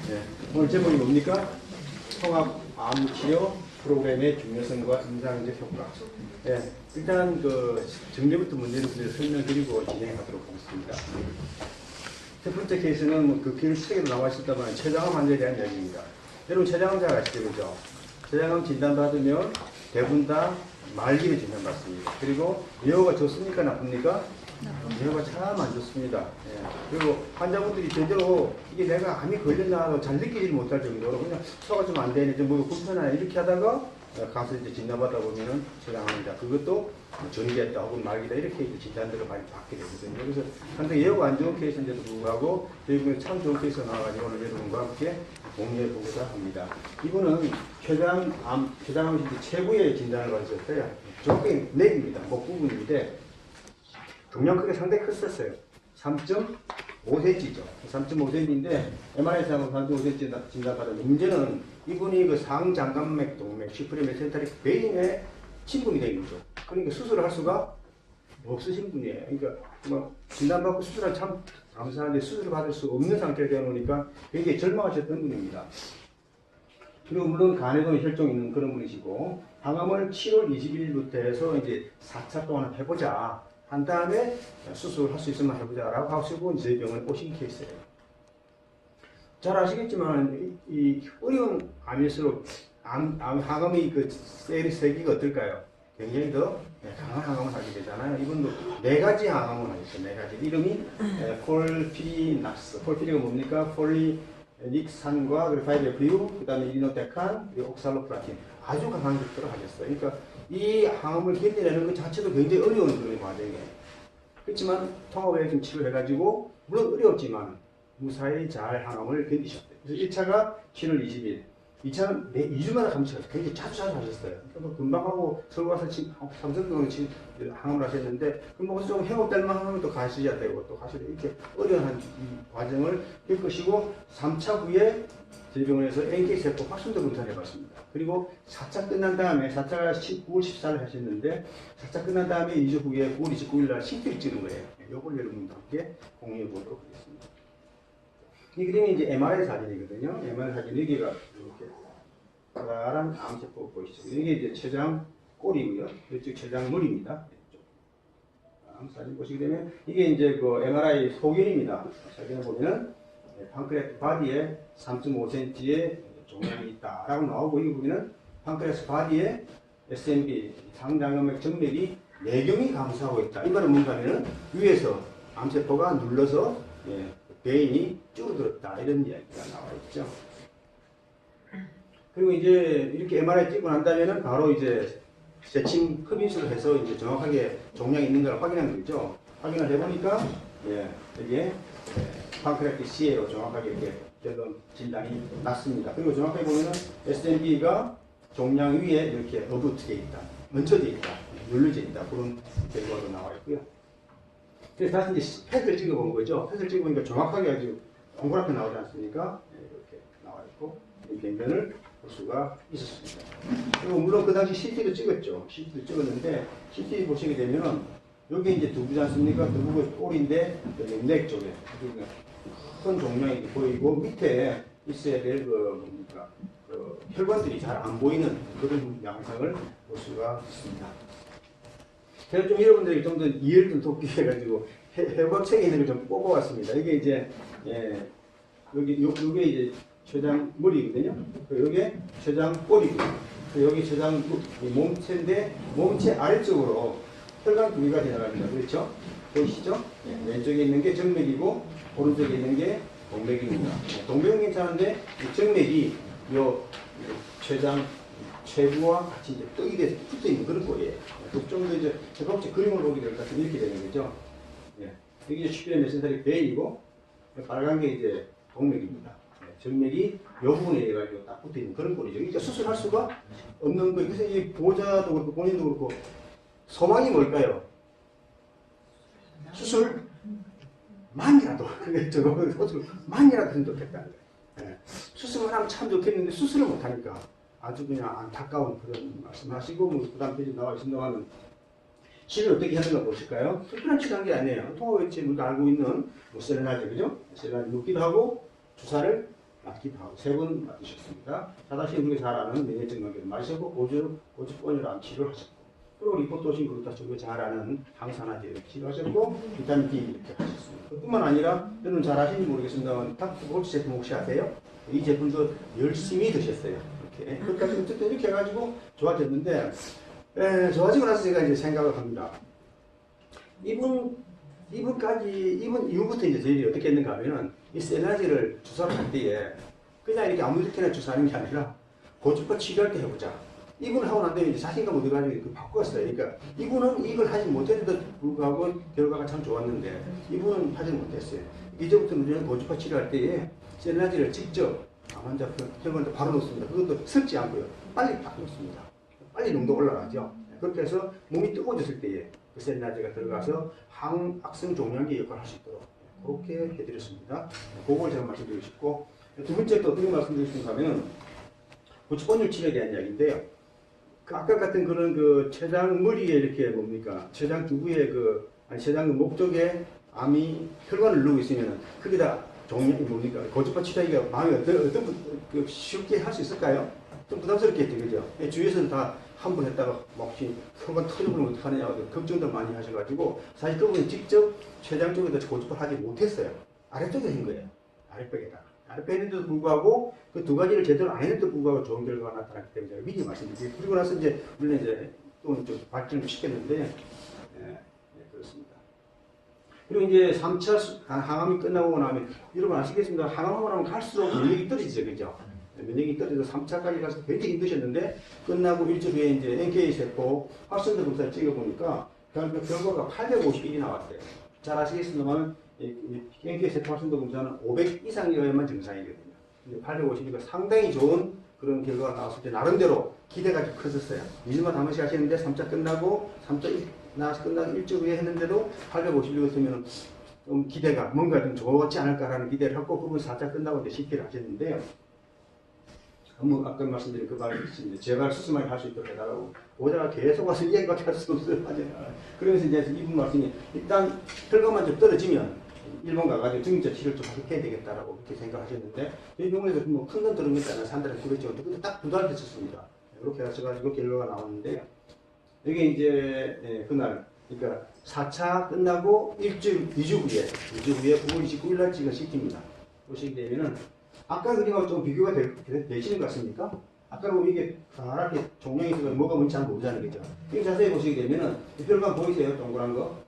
예. 오늘 제목이 뭡니까? 통합암치료 프로그램의 중요성과 임상적 효과. 예. 일단 그 정례부터 문제를 설명드리고 진행하도록 하겠습니다. 첫 번째 케이스는 그 길수색에도 나와 있었다만 췌장암 환자에 대한 이야기입니다. 여러분 췌장암 잘 아시죠? 그죠? 췌장암 진단받으면 대부분 다 말기를 진단받습니다. 그리고 예후가 좋습니까? 나쁩니까? 예후가 참 안 좋습니다. 예. 그리고 환자분들이 제대로 이게 내가 암이 걸렸나 잘 느끼지 못할 정도로 그냥 소화가 좀 안 되네, 좀 뭐 불편하네 이렇게 하다가 가서 이제 진단받다 보면은 췌장암이다. 그것도 전이됐다 혹은 말기다 이렇게 이제 진단들을 많이 받게 되거든요. 그래서 상당히 예후가 안 좋은 케이스인데도 불구하고 저희가 참 좋은 케이스가 나와가지고 오늘 여러분과 함께 공유해 보고자 합니다. 이분은 췌장암 최고의 진단을 받으셨어요. 정확히 넥입니다. 목 부분인데 종양 크기가 상당히 컸었어요. 3.5cm죠. 3.5cm인데 MRI에서 3.5cm 진단받은 문제는 이분이 그 상장관맥 동맥 슈프레 메센터릭 베인에 침분이 된 거죠. 그러니까 수술을 할 수가 없으신 분이에요. 그러니까 뭐 진단받고 수술을 참 감사한데 수술을 받을 수 없는 상태가 되어놓으니까 굉장히 절망하셨던 분입니다. 그리고 물론 간에도 혈종이 있는 그런 분이시고 항암을 7월 20일부터 해서 이제 4차 동안 해보자 한 다음에 수술할 수 있으면 해보자라고 하시고 저희 병원에 오신 케이스예요. 잘 아시겠지만 이 어려운 암일수록 항암의 그 셀의 세기가 어떨까요? 굉장히 더 강한 항암을 하게 되잖아요. 이분도 4가지 항암을 하셨어요. 4가지. 이름이 콜피리낙스. 콜피리가 뭡니까? 폴리닉산과 그리고 5FU, 그 다음에 이리노테칸, 그리고 옥살로프라틴. 아주 강한 것들을 하셨어요. 그러니까 이 항암을 견뎌내는 것 자체도 굉장히 어려운 그런 과정이에요. 그렇지만 통합에 좀 치료해가지고 물론 어렵지만 무사히 잘 항암을 견디셨대요. 그래서 1차가 7월 20일, 2차는 매 2주마다 감시가 굉장히 자주 하셨어요. 그러니까 금방 하고 서울 가서 삼성병원에 항암을 하셨는데 그럼 좀 회복될 만하면 또 가셔야 되고 또 가셔야 되고 이렇게 어려운 이 과정을 겪으시고 3차 후에 저희 병원에서 NK세포 확순도 검사를 해봤습니다. 그리고 4차 끝난 다음에 4차가 9월 14일 하셨는데 4차 끝난 다음에 2주 후에 9월 29일 날 CT를 찍은 거예요. 이걸 여러분과 함께 공유해 보도록 하겠습니다. 이 그림이 이제 MRI 사진이거든요. MRI 사진 여기가 이렇게 파란 암세포 보이시죠? 이게 이제 췌장 꼬리고요. 이쪽 췌장 머리입니다. 이쪽 사진 보시게 되면 이게 이제 그 MRI 소견입니다. 소견을 보면은 판크레아스 바디에 3.5cm의 종양이 있다라고 나오고 이 부분은 판크레아스 바디에 SMB 상장관맥 정맥이 내경이 감소하고 있다. 이 말은 뭔가면은 위에서 암세포가 눌러서 베인이 줄어들었다 이런 이야기가 나와 있죠. 그리고 이제 이렇게 MRI 찍고 난 다음에는 바로 이제 세침 흡인술을 해서 이제 정확하게 종양이 있는 걸 확인한 거죠. 확인을 해보니까 여기에 판크레아티스 C로 정확하게 이렇게 진단이 났습니다. 그리고 정확하게 보면은 SMB가 종양 위에 이렇게 어부트게 있다, 얹혀져 있다, 눌러져 있다 그런 결과도 나와 있고요. 그래서 다시 이제 펫을 찍어본 거죠. 펫을 찍어보니까 정확하게 아주 동그랗게 나오지 않습니까? 이렇게 나와 있고 이 변변을 볼 수가 있었습니다. 그리고 물론 그 당시 CT도 찍었죠. CT도 찍었는데 CT 보시게 되면은 여기 이제 두부지 않습니까? 두부가 꼬리인데 넥 쪽에 큰 종양이 보이고 밑에 있어야 될 뭡니까? 혈관들이 잘 안 보이는 그런 양상을 볼 수가 있습니다. 제가 좀 여러분들에게 좀 더 이해를 좀 돕기 위해 가지고 해부학책에 있는 걸 좀 뽑아왔습니다. 이게 이제 요게 이제 췌장 머리거든요. 요게 췌장 꼬리고, 여기 췌장 몸체인데 몸체 아래쪽으로 혈관 두 개가 지나갑니다. 그렇죠? 보이시죠? 왼쪽에 있는 게 정맥이고 오른쪽에 있는 게 동맥입니다. 동맥은 괜찮은데 이 정맥이 요 췌장 최부와 같이 이제 떡이 돼서 붙어 있는 그런 거예요. 좀 더 이제 해법적 그림을 보게 될 것 같으면 이렇게 되는 거죠. 여기 이제 슈피레 메센터릭 베인이고 빨간 게 이제 동맥입니다. 정맥이 요 부분에 해가지고 딱 붙어 있는 그런 꼴이죠. 그러니까 수술할 수가 없는 거예요. 그래서 이 보호자도 그렇고 본인도 그렇고 소망이 뭘까요? 수술만이라도 그게 수술만이라도 했으면 좋겠다는 거예요. 수술을 하면 참 좋겠는데 수술을 못하니까 아주 그냥 안타까운 그런 말씀하시고 뭐 그다음 페이지 나와 있습니다만 치료를 어떻게 하는가 보실까요? 특별한 치료한 게 아니에요. 통합의체 우리가 알고 있는 뭐 셀레나제 그죠? 셀레나제 눕기도 하고 주사를 맡기도 하고 3번 맡으셨습니다. 자다시 우리가 잘 아는 면역적 관계를 마셨고 고주권이랑 치료를 하셨고 그리고 리포토신 글루타치오를 잘 아는 항산화제 이렇게 치료하셨고 비타민 D 이렇게 하셨습니다. 뿐만 아니라 여러분 잘 아시는지 모르겠습니다만 닥터볼트 제품 혹시 아세요? 이 제품도 열심히 드셨어요. 이렇게 그까지 어쨌든 이렇게 해가지고 좋아졌는데 좋아지고 나서 제가 이제 생각을 합니다. 이분 이후부터 이제 저희들이 어떻게 했는가 하면은 이 셀라지를 주사를 할 때에 그냥 이렇게 아무렇게나 주사하는 게 아니라 고주파 치료할 때 해보자. 이분을 하고 난 다음에 이제 자신감 얻어가지고 바꿨어요. 그러니까 이분은 이걸 하지 못했는데도 불구하고 결과가 참 좋았는데 이분은 하지 못했어요. 이제부터는 우리는 고주파 치료할 때에 셀라지를 직접 환자 혈관에 바로 놓습니다. 그것도 섞지 않고요. 빨리 딱 놓습니다. 빨리 농도 올라가죠. 그렇게 해서 몸이 뜨거워졌을 때에 그 셀라지가 들어가서 항악성 종양기 역할을 할 수 있도록 그렇게 해드렸습니다. 그걸 제가 말씀드리고 싶고 두 번째 또 어떻게 말씀드리고 싶은가 하면 고치권율 치료에 대한 이야기인데요. 그 아까 같은 그런 그 췌장 머리에 이렇게 뭡니까 췌장 두부에 췌장 목 쪽에 암이 혈관을 누르고 있으면 거기다 종양이 뭡니까 고주파 치료하기가 마음이 어떤 쉽게 할 수 있을까요? 좀 부담스럽겠죠, 그죠? 주위에서는 다 한 번 했다가 혹시 혈관 터져버리면 어떡하느냐 걱정도 많이 하셔가지고 사실 그분은 직접 췌장 쪽에다 고주파를 하지 못했어요. 아래쪽에 한 거예요. 아랫배에다. 아랫배 했는데도 불구하고 그 두 가지를 제대로 안 했는데도 불구하고 좋은 결과가 나타났기 때문에 제가 미리 말씀드릴게요. 그리고 나서 이제 물론 이제 또 좀 발전을 시켰는데 그렇습니다. 그리고 이제 3차 항암이 끝나고 나면 여러분 아시겠습니다. 항암하고 나면 갈수록 면역이 떨어지죠, 그죠? 면역이 떨어져서 3차까지 가서 굉장히 힘드셨는데 끝나고 일주일 후에 이제 NK 세포 활성도 검사를 찍어보니까 그 결과가 851이 나왔대요. 잘 아시겠습니다만 NK 세포 활성도 검사는 500 이상이어야만 정상이거든요. 근데 850이니까 상당히 좋은 그런 결과가 나왔을 때 나름대로 기대가 좀 컸었어요. 일만 한 번씩 하시는데 3차 끝나고 3차 나와서 끝나고 일주일 후에 했는데도 856이었으면 좀 기대가 뭔가 좀 좋지 않을까라는 기대를 하고 그분 4차 끝나고 이제 CP를 하셨는데요. 아까 말씀드린 그 말이 있습니다. 제발 수술만 할 수 있도록 해달라고 보다가 계속 와서 이야기밖에 할 수 없어요. 그러면서 이제 이분 말씀이 일단 혈관만 좀 떨어지면 일본 가가지고 중증 치료를 좀 해야 되겠다라고 그렇게 생각하셨는데 저희 병원에서 뭐 큰 건 들은 것도 아니라 한 달에 900정 근데 딱 2달 됐었습니다. 이렇게 하셔가지고 결과가 나왔는데 이게 이제 그날 그러니까 4차 끝나고 2주 후에 9월 29일 날 찍은 CT입니다. 보시게 되면은 아까 그림하고 좀 비교가 되시는 것 같습니까? 아까 보면 이게 파랗게 종양이 있어서 뭐가 뭔지 잘 모르잖아요, 그죠? 이거 자세히 보시게 되면은 혈관 보이세요? 동그란 거?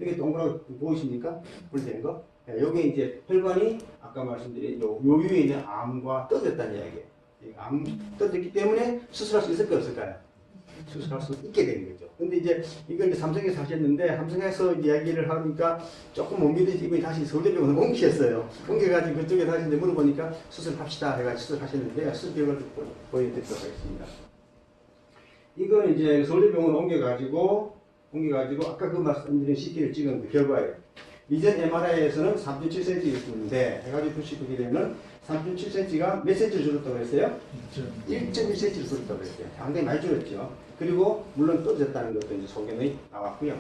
이게 동그란 거 보이십니까? 분리된 거? 네, 여기 이제 혈관이 아까 말씀드린 요 위에 있는 암과 떠졌다는 이야기예요. 암 떠졌기 때문에 수술할 수 있을까요, 없을까요? 수술할 수 있게 되는 거죠. 근데 이제 이걸 이제 삼성에서 하셨는데 삼성에서 이야기를 하니까 조금 못 믿으시 이분이 다시 서울대병원을 옮기셨어요. 옮겨가지고 그쪽에 다시 이제 물어보니까 수술합시다 해가지고 수술하셨는데 수술 결과를 보여드리도록 하겠습니다. 이건 이제 서울대병원 옮겨가지고 아까 그 말씀드린 CT를 찍은 그 결과예요. 이전 MRI에서는 3.7cm였는데 해가지고 보시게 되면 3.7cm가 몇 cm를 줄었다고 했어요? 1.1cm를 줄었다고 했어요. 상당히 많이 줄었죠. 그리고 물론 떨어졌다는 것도 이제 소견이 나왔고요.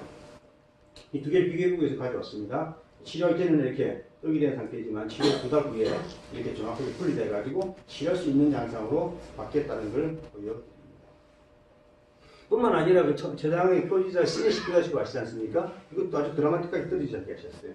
이 두 개를 비교해보기 위해서 가져왔습니다. 치료할 때는 이렇게 떡이 된 상태이지만 치료 2달 후에 이렇게 정확하게 분리돼가지고 치료할 수 있는 양상으로 바뀌었다는 걸 보여드립니다. 뿐만 아니라 그 췌장의 표지자 CSP라고 아시지 않습니까? 이것도 아주 드라마틱하게 떨어지지 않게 하셨어요.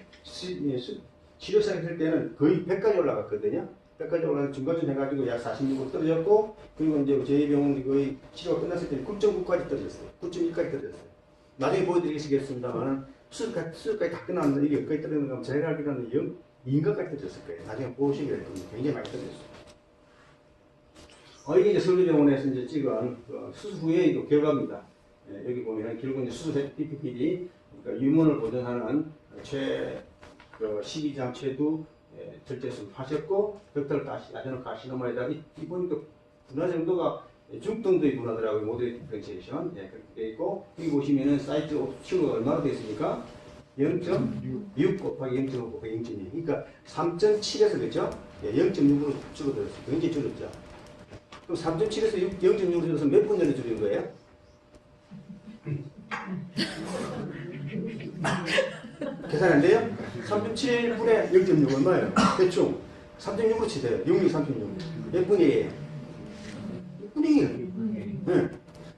치료 시작했을 때는 거의 100까지 올라갔거든요. 100까지 올라가서 중간쯤 해가지고 약 46으로 떨어졌고, 그리고 이제 저희 병원이 거의 치료가 끝났을 때는 9.9까지 떨어졌어요. 9.1까지 떨어졌어요. 나중에 보여드리겠습니다만 수술까지 다 끝났는데 이게 여기까지 떨어지는 건 제가 알기로는 2인가까지 떨어졌을 거예요. 나중에 보시게 될 겁니다. 굉장히 많이 떨어졌어요. 이게 이제 서울대병원에서 이제 찍은 수술 후의 이 결과입니다. 여기 보면 결국 이제 수술 PPPD, 그러니까 유문을 보존하는 12장 최두 절제술 하셨고, 벽탈 아데노카시노마에다 이보니까 분화 정도가 중등도의 분화더라고요. 모델 디퍼런시에이션. 그렇게 되어 있고, 여기 보시면은 사이트 옵티가 얼마나 되어 있습니까? 0.6 곱하기 0.5 곱하기 0.2. 그러니까 3.7에서 그죠? 0.6으로 줄어들었어요. 굉장히 줄었죠. 그럼 3.7에서 0.6으로 줄어서 몇 분 전에 줄인 거예요? 계산 안 돼요? 3.7분의 0.6 얼마예요? 대충 3.6으로 치세요. 66, 3.6. 몇 분의 1이에요? 6분의 1. 네.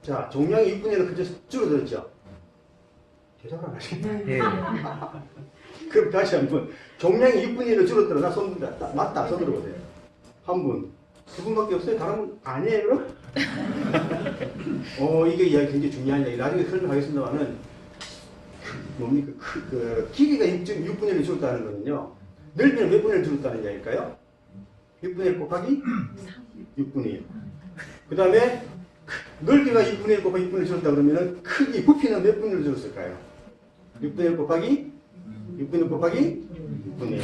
자, 종량이 6분의 1로 그저 줄어들었죠? 대답을 안 하시네. 예. 그럼 다시 한번. 종량이 6분의 1로 줄어들어. 나 손 든다. 맞다. 손 들어보세요. 한 분. 두 분밖에 없어요? 다른 분 아니에요, 그럼? 이게 이야기 굉장히 중요한 이야기. 나중에 설명하겠습니다만은, 뭡니까? 길이가 6분의 1로 줄었다는 거는요. 넓이는 몇 분의 1 줄었다는 이야기일까요? 6분의 1 곱하기 6분의 1. 그 다음에 넓이가 6분의 1 곱하기 6분의 1 줄었다 그러면은 크기, 부피는 몇 분의 1 줄었을까요? 6분의 1 곱하기 6분의 1 곱하기 6분의 1.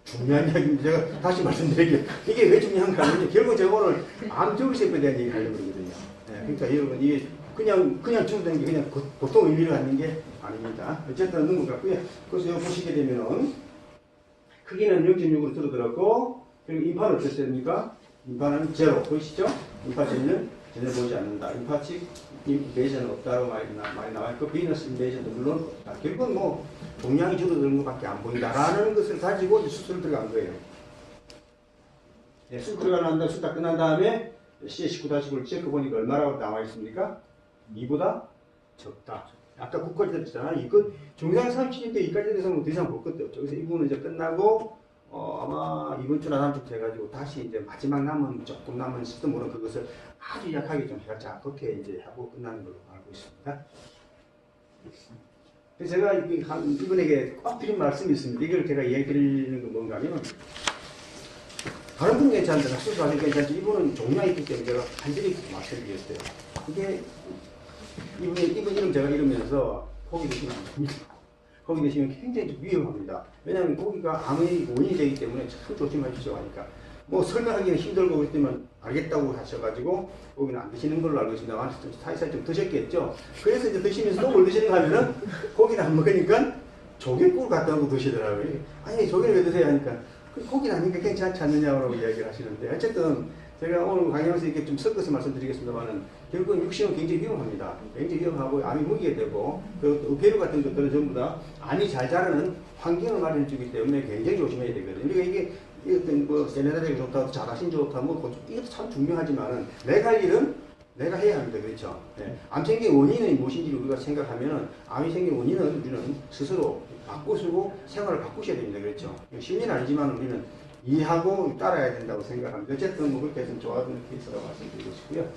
중요한 이야기입니다. 제가 다시 말씀드릴게요. 이게 왜 중요한가 하면 결국 제가 오늘 암저울세포에 대한 얘기를 하려고 그러거든요. 네, 그러니까 여러분 이게 그냥 줄어드는 게 그냥 보통 의미를 갖는 게 아닙니다. 어쨌든 넘어 같고요. 그래서 여기 보시게 되면은 크기는 0.6으로 줄어들었고 그리고 인파는 어땠습니까? 인파는 제로 보이시죠? 인파 전혀 보이지 않는다. 인파칙 인베이션은 없다고 많이 나와있고 비너스 인베이션도 물론 없다. 결국은 뭐 종량이 줄어드는 것밖에 안 보인다라는 것을 가지고 수술 들어간 거예요. 네, 수술 들어가는 다음에 수술 다 끝난 다음에 CA19-9를 체크 보니까 얼마라고 나와 있습니까? 2보다 적다. 아까 9까지 됐잖아요. 이거 정상 30대 2까지 돼서는 더 이상 볼 것도 없죠. 그래서 이 부분은 이제 끝나고 아마 이번 주나 다음 주 돼가지고 다시 이제 마지막 조금 남은 시스템으로 그것을 아주 약하게 좀 해가지고 그렇게 이제 하고 끝나는 걸로 알고 있습니다. 그래서 제가 이분에게 꼭 드린 말씀이 있습니다. 이걸 제가 이야기 드리는 건 뭔가 하면 다른 분은 괜찮은데 수술하는 괜찮지 이분은 종양이 있기 때문에 제가 간절히 말씀드렸어요. 이게 이분 이름 제가 이러면서 고기 드시면 안 됩니다. 고기 드시면 굉장히 좀 위험합니다. 왜냐하면 고기가 암의 원인이 되기 때문에 참 조심하십시오 하니까 뭐 설명하기는 힘들고 그랬더니 알겠다고 하셔가지고 고기는 안 드시는 걸로 알고 있습니다. 사이사이 좀 드셨겠죠. 그래서 이제 드시면서 또 뭘 드시는가 하면은 고기는 안 먹으니까 조개국을 갖다 놓고 드시더라고요. 아니 조개를 왜 드세요 하니까 고기는 아니니까 괜찮지 않느냐고 이야기를 하시는데 어쨌든 제가 오늘 강의하면서 이렇게 좀 섞어서 말씀드리겠습니다만은 결국은 육신은 굉장히 위험합니다. 굉장히 위험하고 암이 먹이게 되고 그리고 의폐류 같은 것들은 전부 다 암이 잘 자라는 환경을 마련해 주기 때문에 굉장히 조심해야 되거든요. 그러니까 이게 어떤 뭐 세네달이 좋다, 자다신 좋다, 뭐 이것도 참 중요하지만은 내가 할 일은 내가 해야 합니다. 그렇죠? 네. 암 생긴 원인이 무엇인지 우리가 생각하면은 암이 생긴 원인은 우리는 스스로 바꾸시고 생활을 바꾸셔야 됩니다. 그렇죠? 심리는 아니지만 우리는 이해하고 따라야 된다고 생각합니다. 어쨌든 뭐 그렇게 해서 좋아하는 케이스라고 말씀드리고 싶고요.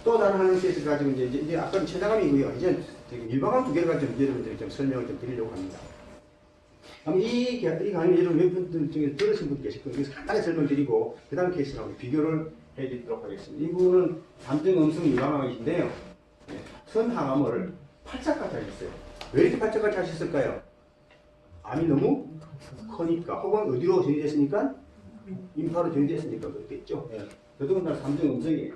또 다른 하나의 케이스 가지고 이제 아까는 체장암이고요. 이제 일반암 2개를 가지고 여러분들이 좀 설명을 좀 드리려고 합니다. 그럼 이 강의 여러분 몇 분들 중에 들으신 분 계실 거예요. 그래서 간단히 설명드리고 그 다음 케이스랑 비교를 해드리도록 하겠습니다. 이분은 담정음성 유방암이신데요. 네, 선항암을 팔짝같이 하셨어요. 왜 이렇게 팔짝같이 하셨을까요? 암이 너무 커니까 혹은 어디로 전이됐습니까? 인파로 전이됐으니까 그렇겠죠. 네. 더더군다나 담정음성이에요.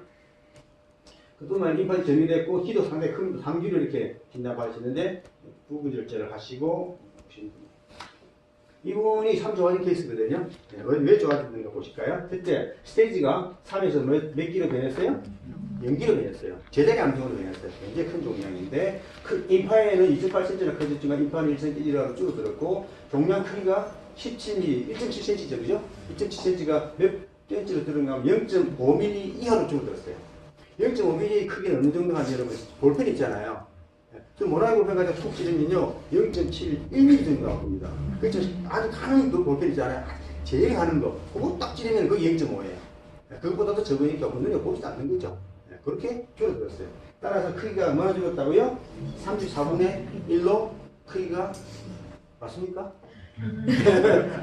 그동안 인파에 전이됐고 키도 상당히 큰 3기를 이렇게 진단받으시는데 부부절제를 하시고 이분이 참 좋아하는 케이스거든요. 네, 왜 좋아졌는가 보실까요? 그때 스테이지가 3에서 몇 기로 변했어요? 0기로 변했어요. 제자리 암종으로 변했어요. 굉장히 큰 종양인데 인파에는 2.8cm나 커졌지만 인파는 1cm라고 줄어들었고 종양 크기가 17mm, 1.7cm죠. 그죠? 1.7cm가 몇 cm로 들어가면 0.5mm 이하로 줄어들었어요. 0.5mm 크기는 어느 정도 하면 여러분 볼펜 있잖아요. 좀 모나이 볼펜 가지고 툭 찌르면요 0.7, 1mm 정도 나옵니다. 그렇죠? 아주 가는 그 볼펜 있잖아요. 제일 가는 거 그거 딱 찌르면 그게 0.5예요. 그것보다도 적으니까 눈에 보지도 않는 거죠. 그렇게 줄어들었어요. 따라서 크기가 얼마나 줄었다고요? 34분의 1로 크기가 맞습니까?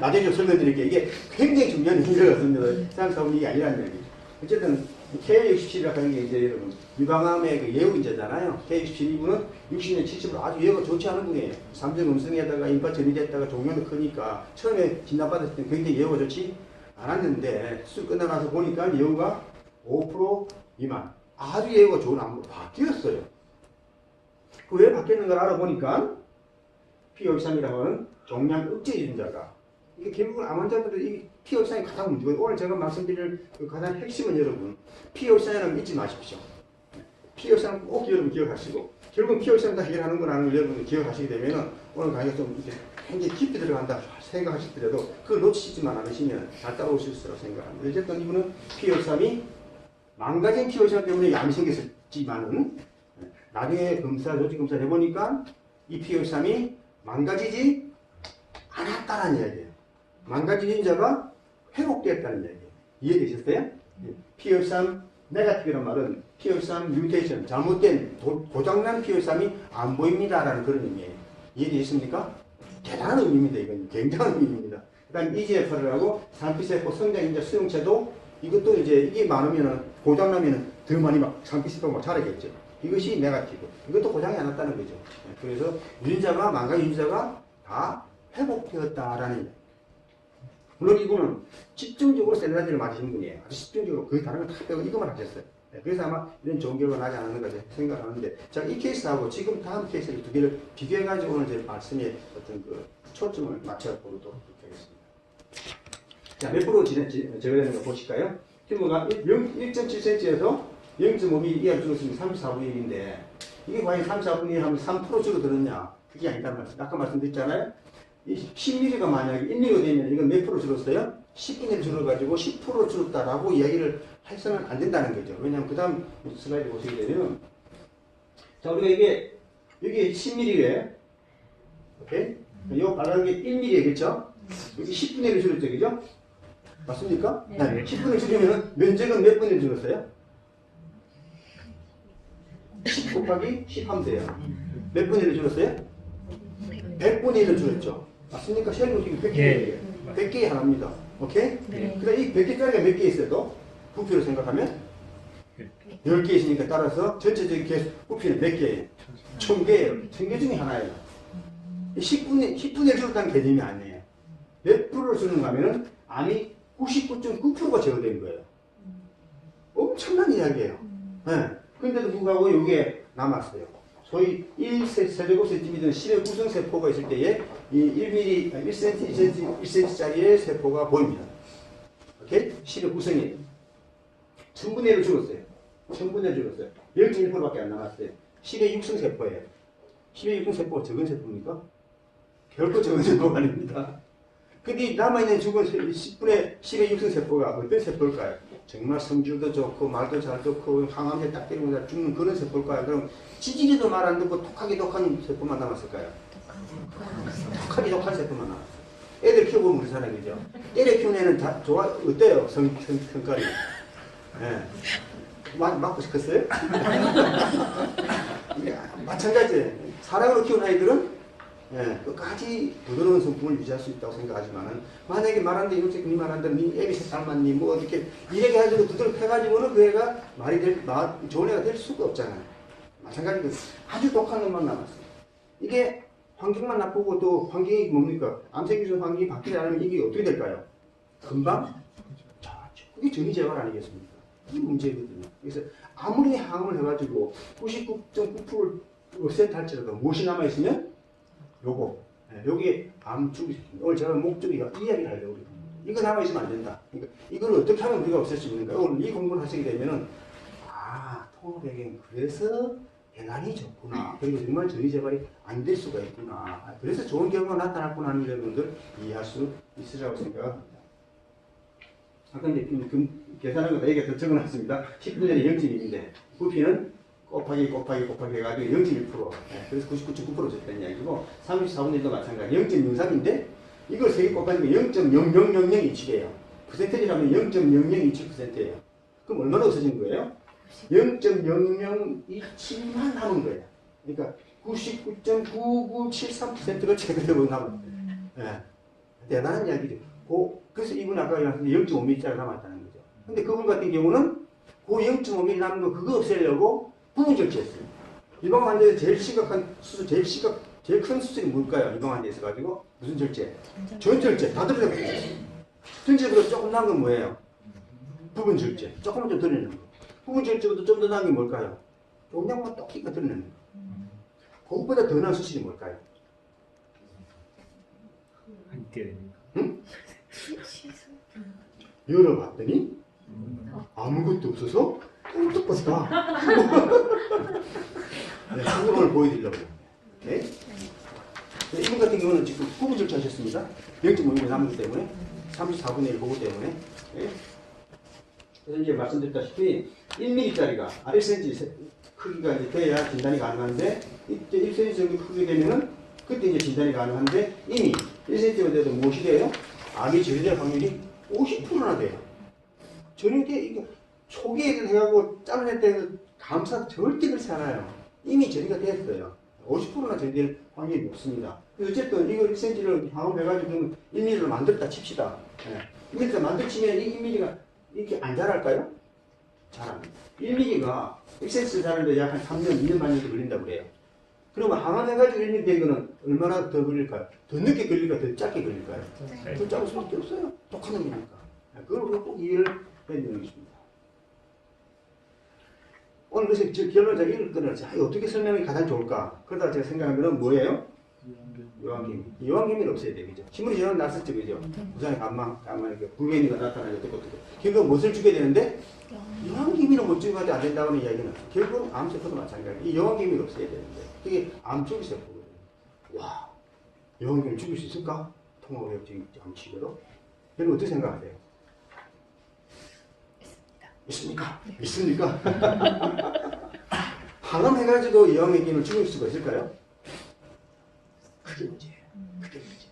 나중에 좀 설명드릴게요. 이게 굉장히 중요한 얘기가 같습니다. 34분의 2가 아니라는 얘기. 어쨌든 K67이라고 하는 게 이제 여러분 유방암의 그 예후인자잖아요. K67 60년 70으로 아주 예후가 좋지 않은 분이에요. 삼중음성에다가 인파 전이됐다가 종양도 크니까 처음에 진단받았을 때 굉장히 예후가 좋지 않았는데 수술 끝나가서 보니까 예후가 5% 미만 아주 예후가 좋은 암으로 바뀌었어요. 그 왜 바뀌었는가를 알아보니까 P53이라고 하는 종양 억제 유전자가 이게 결국은 암 환자들이 P53이 가장 문제거든요. 오늘 제가 말씀드릴 그 가장 핵심은 여러분 P53이라는 잊지 마십시오. P53 꼭 여러분 기억하시고 결국은 P53 다 해결하는 거라는 걸 여러분 기억하시게 되면 오늘 강의가 좀 이렇게 굉장히 깊이 들어간다 생각하시더라도 그걸 놓치지만 않으시면 잘 따라오실 수 있다고 생각합니다. 어쨌든 이분은 P53이 망가진 P53 때문에 암이 생겼었지만은 나중에 조직 검사를 해보니까 이 P53이 망가지지 않았다는 이야기예요. 망가진 인자가 회복되었다는 이야기예요. 이해되셨어요? P53 네거티브란 말은 P53 뮤테이션, 잘못된 고장난 P53이 안 보입니다라는 그런 의미예요. 이해되셨습니까? 대단한 의미입니다. 이건 굉장한 의미입니다. 그 다음 EGFR을 하고 산피세포 성장인자 수용체도 이것도 이제 이게 많으면은 고장나면은 더 많이 막 산피세포가 막 자라겠죠. 이것이 네거티브. 이것도 고장이 안 났다는 거죠. 그래서 유전자가 망가진 유전자가 다 회복되었다라는. 물론 이분은 집중적으로 셀러라지를 맞으신 분이에요. 아주 집중적으로 거의 다른 걸 다 빼고 이것만 하셨어요. 그래서 아마 이런 좋은 결과가 나지 않았는가 생각하는데, 자, 이 케이스하고 지금 다음 케이스를 두 개를 비교해가지고 오늘 제 말씀에 어떤 그 초점을 맞춰보도록 하겠습니다. 자, 몇 프로 제거되는 거 보실까요? 튜머가 1.7cm에서 0.5mm 이하로 줄었으면 34분의 1인데, 이게 과연 34분의 1 하면 3% 줄어들었냐? 그게 아니란 말씀. 아까 말씀드렸잖아요. 이 10mm가 만약에 1mm가 되면 이건 몇 프로 줄었어요? 10분의 1 줄어가지고 10% 줄었다라고 이야기를 해서는 안 된다는 거죠. 왜냐하면 그 다음 슬라이드 보시게 되면, 자, 우리가 이게, 여기 10mm에, 오케이? 요 빨간 게 1mm겠죠? 여기 10분의 1 줄었죠, 그죠? 맞습니까? 네. 10분의 1 줄이면 면적은 몇 분의 1 줄었어요? 10 곱하기 10 하면 돼요. 몇 분의 1 줄었어요? 100분의 1을 줄였죠. 맞습니까? 셀로 지금 100개, 100개의 하나입니다. 오케이? 네. 그러니까 이 100개짜리가 몇 개 있어도 부피로 생각하면 10개 있으니까 따라서 전체적인 부피는 몇 개예요? 1000개예요. 1000개 중에 하나예요. 10분의 1 줄었다는 개념이 아니에요. 몇 프로를 주는가 하면은 암이 99.9%가 제거된 거예요. 엄청난 이야기예요. 네. 그런데도 불구하고 이게 남았어요. 소위 1세제곱센티미터는 10의 구성세포가 있을 때에 이 1mm, 1cm, 1cm짜리의 세포가 보입니다. 오케이? 10의 구성이 1000분의 1을 줄었어요. 1000분의 1을 줄었어요. 0.1%밖에 안 남았어요. 10의 육성세포예요. 10의 육성세포가 적은 세포입니까? 결코 적은 세포가 아닙니다. 근데 남아있는 죽은 10분의 육성세포가 어떤 세포일까요? 정말 성질도 좋고 말도 잘 듣고 항암제 딱 때리면 죽는 그런 세포일까요? 그럼 지질이도 말 안 듣고 독하게 독한 세포만 남았을까요? 독하게 독한 세포만 남았어요. 애들 키워보면 우리 사람이 그죠? 때려 키우는 애는 다 좋아, 어때요? 성깔이. 예. 맞고 싶었어요? 마찬가지예요. 사랑으로 키운 아이들은 예, 끝까지 부드러운 성품을 유지할 수 있다고 생각하지만은, 만약에 말하는데, 이렇게 니 말한다, 니 애비 닮았니, 뭐, 이렇게, 이렇게 해가지고 두드러 패가지고는 그 애가 좋은 애가 될 수가 없잖아요. 마찬가지로 아주 독한 놈만 남았어요. 이게 환경만 나쁘고 또 환경이 뭡니까? 암세균 환경이 바뀌지 않으면 이게 어떻게 될까요? 금방? 자, 그게 전이 재활 아니겠습니까? 이게 문제거든요. 그래서 아무리 항암을 해가지고 99.9%를 없앤할지라도 무엇이 남아있으면 요거, 여기 암 죽이십니다. 오늘 제가 목적이가 이 이야기를 하려고 그래요. 이거 남아있으면 안 된다. 그러니까 이걸 어떻게 하면 우리가 없앨 수 있는가? 오늘 이 공부를 하시게 되면은, 통합배경, 그래서 대단히 좋구나. 그리고 정말 전이 재발이 안 될 수가 있구나. 그래서 좋은 결과가 나타났구나 하는 여러분들 이해할 수 있으리라고 생각합니다. 아까 이제 계산한 거다 얘기가 더 적어놨습니다. 10분의 0.1인데, 부피는 곱하기 해가지고 0.1%. 그래서 99.9% 줬다는 이야기고, 34분의 1도 마찬가지 0.03인데, 이걸 3개 곱하니까 0.000027이에요. 퍼센테이지라면 0.0027%예요. 그럼 얼마나 없어진 거예요? 0.0027만 남은 거예요. 그러니까 99.9973%가 제거되고 남은 거예요. 대단한 이야기죠. 그래서 이분 아까 0.5mm짜리 남았다는 거죠. 근데 그분 같은 경우는 그 0.5mm 남은 거 그거 없애려고 부분 절제했어요. 이방 환자에서 제일 심각한 수술, 제일 큰 수술이 뭘까요? 이방 환자에 있어가지고 무슨 절제? 전절제. 다 들어갔어요. 전절제보다 조금 나은 건 뭐예요? 부분 절제. 조금만 좀 드러내는 거. 부분 절제보다 좀 더 나은 게 뭘까요? 용량만 똑히가 드러내는 거. 그것보다 더 나은 수술이 뭘까요? 응? 열어봤더니 아무것도 없어서 꿀떡 벗다. 네, 한번 보여드리려고 합니다. 오케이? 이분 같은 경우는 지금 구분 절차하셨습니다. 0.5mm 남기 때문에 34분의 1 보고 때문에. 예. 그래서 이제 말씀드렸다시피 1mm짜리가 1cm 크기가 이제 돼야 진단이 가능한데 이때 1cm 정도 크게 되면은 그때 이제 진단이 가능한데 이미 1cm가 돼도 무엇이 돼요? 암이 저리될 확률이 50%나 돼요. 저녁에 이거 초기에 해가고 잘라낼 때는 감사 절대 그렇지 않아요. 이미 저리가 됐어요. 50%나 저리될 확률이 높습니다. 어쨌든 이거 1cm를 방어해가지고 1mm로 만들었다 칩시다. 예. 1mm 만들치면 이 1mm가 이렇게 안 자랄까요? 자랍니다. 1mm가 1cm 자라는데 약 한 3년, 2년 반 정도 걸린다고 그래요. 그러면 항암해가지고 1mm 된 거는 얼마나 더 걸릴까요? 더 늦게 걸릴까요? 더 짧게 걸릴까요? 네. 더 짧을 수밖에 없어요. 똑같은 놈이니까. 그걸 우리가 꼭 이해를 해야 되는 것입니다. 오늘 그래서 결론을 제가 이걸 끊었지. 어떻게 설명이 가장 좋을까? 그러다가 제가 생각한 거는 뭐예요? 요한계미. 요한계미는 없어야 돼, 그죠? 신문이 전화 났었죠, 그죠? 부산에 간만 이렇게 불개미가 나타나고 어떻고. 결국 무엇을 주게 되는데? 요한계미는 못 주고도 안 된다는 이야기는 결국 암세포도 마찬가지예요. 이 요한계미가 없어야 되는데. 그게 암 죽일 세포거든요. 와, 요한계미를 죽일 수 있을까? 통화의학적인 암치료로? 여러분 어떻게 생각하세요? 있습니까? 네. 있습니까? 항암해가지고 요한계미를 죽일 수가 있을까요? 그게 문제예요. 그게 문제.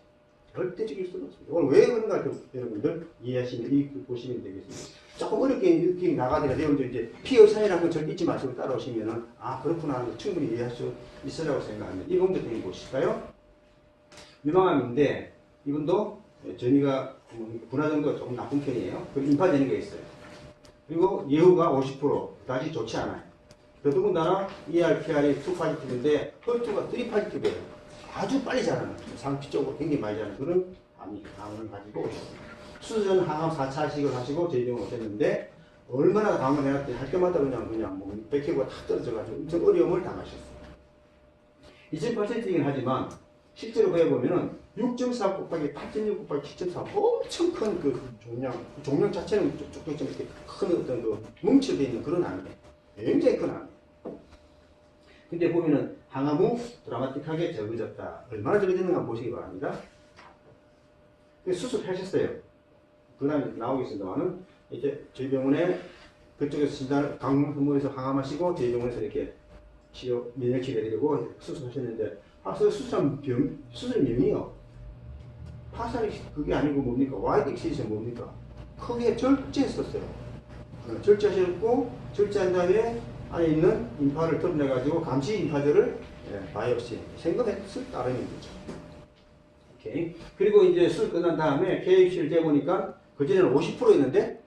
절대 죽일 수는 없습니다. 오늘 왜 그런가 여러분들 이해하시면 보시면 되겠습니다. 조금 어렵게 이렇게 나가더라도 이제 피의사이라는 걸 절대 잊지 마시고 따라오시면은 아 그렇구나 하는 충분히 이해할 수 있으라고 생각합니다. 이 부분부터 한번 보실까요? 유방암인데 이분도 전이가 분화 정도가 조금 나쁜 편이에요. 그리고 인파 전이가 있어요. 그리고 예후가 50% 다시 좋지 않아요. 더더군다나 ERPR이 2 파지티브인데 혈투가 3 파지티브예요. 아주 빨리 자라는 상피적으로 굉장히 많이 자라는 그런 암을 가지고 있습니다. 수술 전 항암 4차식을 하시고 재입원을 오셨는데 얼마나 강을 할 때마다 그냥 뭐 백혈구가 탁 떨어져가지고 엄청 어려움을 당하셨어요. 20%이긴 하지만 실제로 해보면은 6.4 곱하기 8.6 곱하기 7.4 엄청 큰 그 종양 자체는 쭉쭉 좀 이렇게 큰 어떤 그 뭉쳐져 있는 그런 암이에요. 굉장히 큰 암이에요. 근데 보면은 항암 후 드라마틱하게 적어졌다. 얼마나 적어졌는가 보시기 바랍니다. 수술하셨어요. 그 다음에 나오겠습니다만은 이제 저희 병원에 그쪽에서 진단 강문에서 항암하시고 저희 병원에서 이렇게 면역 치료해드리고 수술하셨는데 수술한 수술명이요. 파살이 그게 아니고 뭡니까? 와이드 익시전 뭡니까? 크게 절제했었어요. 절제하셨고 절제한 다음에 안에 있는 인파를 털어내가지고 감시 인파들을 바이옵시 생검했을 따름인 거죠. 오케이. 그리고 이제 수술 끝난 다음에 KH를 재보니까 그전에는 50%였는데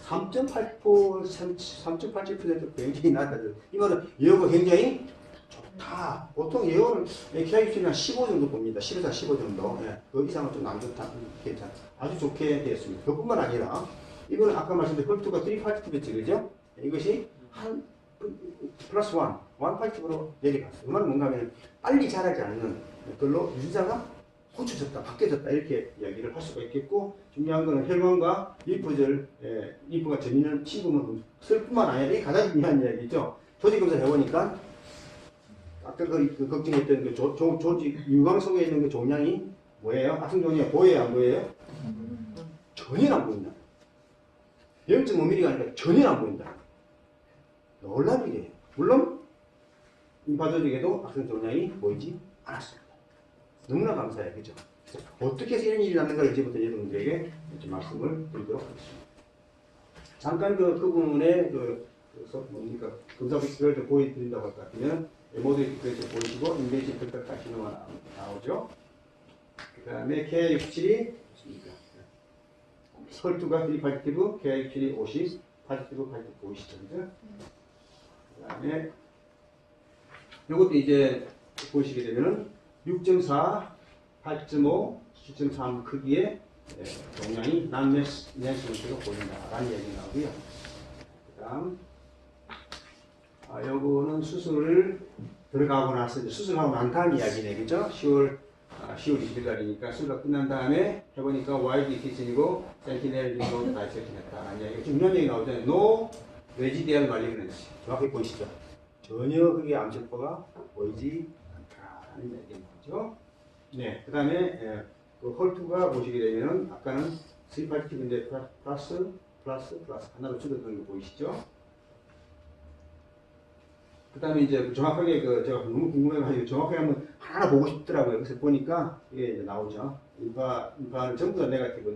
3.87% 굉장히 낮아져요. 이 말은 예후가 굉장히 좋다. 보통 예후는 KH는 한 15 정도 봅니다. 10에서 15 정도. 그 이상은 좀 안 좋다. 괜찮아. 아주 좋게 되었습니다. 그뿐만 아니라 이거는 아까 말씀드린 혈투가 3 파지티브였죠. 그죠? 이것이 한 플러스 1 파지티브로 내려갔어요. 그 말은 뭔가 하면 빨리 자라지 않는 걸로 유전자가 고쳐졌다, 바뀌어졌다 이렇게 이야기를 할 수가 있겠고 중요한 것은 혈관과 리프가 전이는 친구는 슬뿐만 아니라 이게 가장 중요한 이야기죠. 조직검사 해보니까 아까 그 걱정했던 그 조직 유광 속에 있는 그 종양이 뭐예요? 악성 종양이 보여요, 안 보여요? 전혀 안 보인다. 0.5mm가 아니라 전혀 안 보인다. 놀라운 일이에요. 물론 인파 조직에도 악성 종양이 보이지 않았습니다. 너무나 감사해요. 그죠? 어떻게 해서 이런 일이 났는가 이제부터 여러분들에게 말씀을 드리도록 하겠습니다. 잠깐 그 부분에 뭡니까? 검사 비스를 보여드린다고 할 것 같으면 모두 이렇게 보이시고 인베이지 특별가 신호가 나오죠. 그 다음에 KR67이 혈투가 3 파지티브, KR67이 50 파지티브 보이시죠? 그죠? 그 다음에 이것도 이제 보시게 되면은 6.4, 8.5, 7.3 크기의 종양이 난내성으로 보인다라는 얘기 나오고요. 그 다음, 요거는 수술을 들어가고 나서 수술하고 난 다음 이야기네, 그죠? 10월 20일날이니까 수술가 끝난 다음에 해보니까 와이드 익시전이고 센티넬 링도 다이섹션했다라는 이야기. 중요한 얘기 나오잖아요. 노 레지디얼 말리그넌시. 정확히 보이시죠? 전혀 그게 암세포가 보이지 않다라는 얘기인 거죠. 네. 그 다음에 그 홀투가 보시게 되면은 아까는 3파티티브인데 플러스 하나로 줄어드는 거 보이시죠? 그 다음에 이제 정확하게 제가 너무 궁금해가지고 정확하게 한번 하나 보고 싶더라고요. 그래서 보니까 이게 이제 나오죠. 인파는 전부 다 네가티브.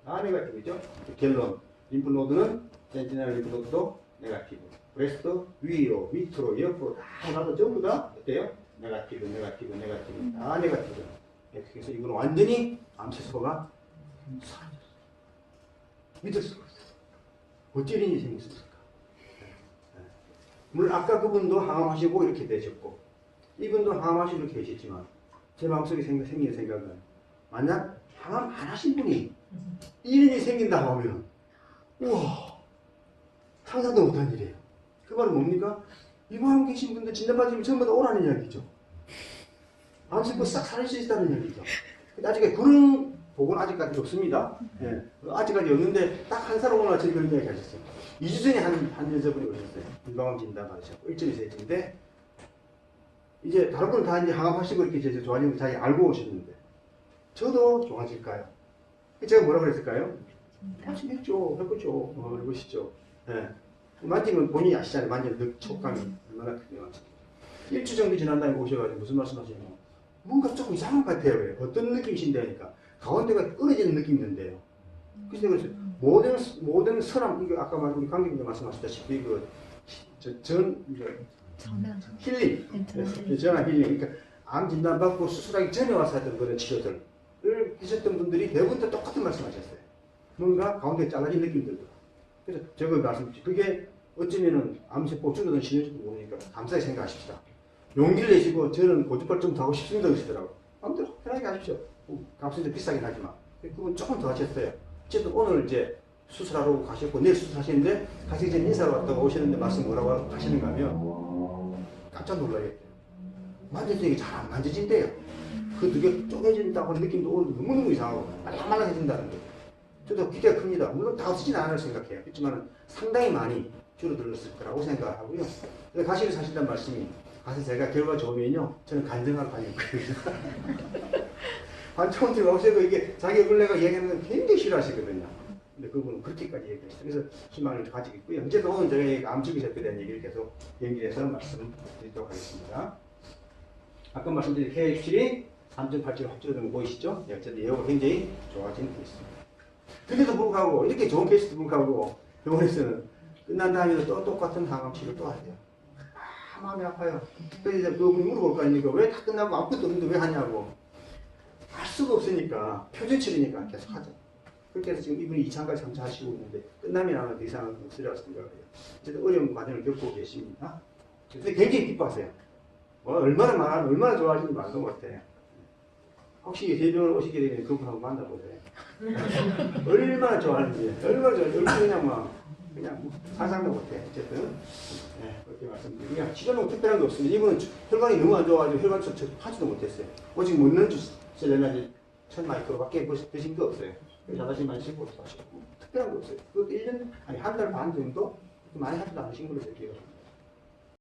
다 네가티브죠. 결론. 림프노드는 센티넬 림프노드도 네가티브. 브레스트 위로, 밑으로, 옆으로 다 나도 전부 다 어때요? 네가티브. 다 네가티브. 그래서 이건 완전히 암세포가 사라졌어요. 믿을 수가 없어요. 어찌 이런 일이 생겼습니까? 물론 아까 그분도 항암하시고 이렇게 되셨고 이분도 항암하시고 이렇게 계셨지만 제 마음속에 생긴 생각은 만약 항암 안 하신 분이 이런 일이 생긴다고 하면 우와 상상도 못한 일이에요. 그 말은 뭡니까? 이방암 계신 분들 진단받으면 전부 다 오라는 이야기죠. 암세포 싹 살릴 수 있다는 이야기죠. 근데 아직까지 그런 복은 아직까지 없습니다. 예. 아직까지 없는데 딱 한 사람 오늘 아침에 그런 이야기 하셨어요. 2주 전에 한 여자분이 오셨어요. 이방암 진단 받으셨고 1.2cm인데 이제 다른 분은 다 이제 항암하시고 이렇게 이제 좋아지는 거 자기 알고 오셨는데 저도 좋아질까요? 제가 뭐라 그랬을까요? 했죠. 해보시죠. 예. 만지면 본인이 아시잖아요. 만지면 촉감이 얼마나 크면 1주 정도 지난 다음에 오셔가지고 무슨 말씀 하시냐면 뭔가 조금 이상한 것 같아요. 그랬더니 어떤 느낌이신데 하니까 가운데가 끊어지는 느낌이 있는데요. 그래서 모든 사람, 이거 아까 우리 관객님들 말씀하셨다시피 전화 힐링. 그러니까 암 진단 받고 수술하기 전에 와서 하던 그런 치료들을 하셨던 분들이 대부분 다 똑같은 말씀하셨어요. 뭔가 가운데 잘라진 느낌이 들더라. 그래서 제가 말씀드렸죠. 그게 어쩌면은 암세포 줄어든 신호일지도 모르니까 감사히 생각하십시다. 용기를 내시고 저는 고주발 좀 더 하고 싶습니다 그러시더라고요. 아무튼 편하게 하십시오. 값은 좀 비싸긴 하지만 그분 조금 더 하셨어요. 어쨌든 오늘 이제 수술하러 가셨고 내일 수술하시는데 가시기 전에 인사로 왔다가 오시는데 말씀 뭐라고 하시는가 하면 깜짝 놀라겠대요. 만져지는 게 잘 안 만져진대요. 그 두 개 쪼개진다고 하는 느낌도 오늘 너무너무 이상하고 말랑말랑해진다는 거예요. 저도 기대가 큽니다. 물론 다 없어지는 않을 생각해요. 그렇지만 상당히 많이 줄어들었을 거라고 생각하고요. 가시를 사신다는 말씀이 가서 제가 결과 좋으면요 저는 간증하러 다닐 거예요. 관청원팀 오셔도 이게 자기 얼굴 내가 얘기하는 건 굉장히 싫어하시거든요. 근데 그분은 그렇게까지 얘기했어요. 그래서 희망을 가지고 있고요. 어쨌든 오늘 저희가 암축이설에 대한 얘기를 계속 연결해서 말씀드리도록 하겠습니다. 아까 말씀드린 KH7이 3.87 확줄어든 거 보이시죠? 어쨌든 예후가 굉장히 좋아지는 케이스입니다. 근데도 불구하고 이렇게 좋은 케이스도 불구하고 병원에서는 끝난 다음에도 또 똑같은 항암 치료 또 해야 돼요. 마음이 아파요. 그래서 이제 그분이 물어볼 거 아닙니까? 왜 다 끝나고 아무것도 없는데 왜 하냐고. 할 수가 없으니까 표준 치료니까 계속 하죠. 그렇게 해서 지금 이분이 2차까지 3차 하시고 있는데 끝나면 아마 더 이상은 없으리라고 생각해요. 어쨌든 어려운 과정을 겪고 계십니다. 근데 굉장히 기뻐하세요. 얼마나 좋아하시는지 말도 못해요. 혹시 대병을 오시게 되면 그분하고 만나보세요. 얼마나 좋아하는지, 그냥 상상도 못해. 어쨌든 그렇게 말씀드리고요. 치료는 특별한 게 없습니다. 이분은 혈관이 너무 안 좋아가지고 혈관 수술 하지도 못했어요. 오직 먹는 셀레나지 1000마이크로밖에 드신 거 없어요. 자다시 많이 씻고 하시고 특별한 거 없어요. 그 1년 아니 한 달 반 정도 많이 하지도 않으신 걸로 제가 기억합니다.